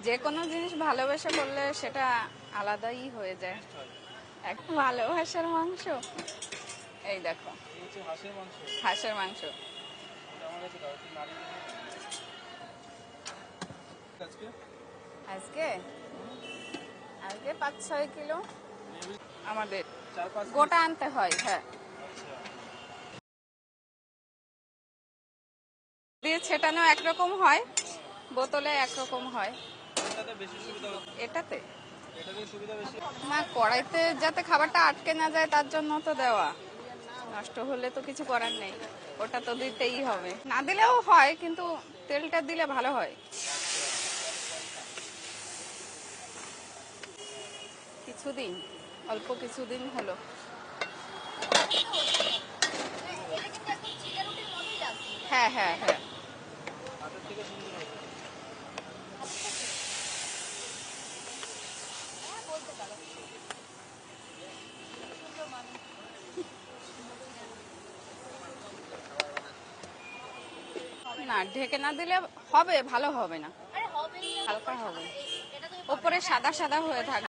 যে কোনো জিনিস ভালোবেসে করলে সেটা আলাদাই হয়ে যায়। এক ভালোবাসার মাংস, এই দেখো হাঁসের মাংস। আজকে আজকে 5-6 কিলো আমাদের গোটা আনতে হয়। হ্যাঁ, দিয়ে ছেটানো একরকম হয়, বোতলে একরকম হয়। এটাতে মা কড়াইতে যাতে খাবারটা আটকে না যায় তার জন্য তো দেওয়া, নষ্ট হলে তো কিছু করার নেই, ওটা তো দিতেই হবে। না দিলেও হয়, কিন্তু তেলটা দিলে ভালো হয়। কিছুদিন, অল্প কিছুদিন হলো। হ্যাঁ হ্যাঁ হ্যাঁ, না ঢেকে না দিলে হবে, ভালো হবে না, হালকা হবে, ওপরে সাদা সাদা হয়ে থাকবে।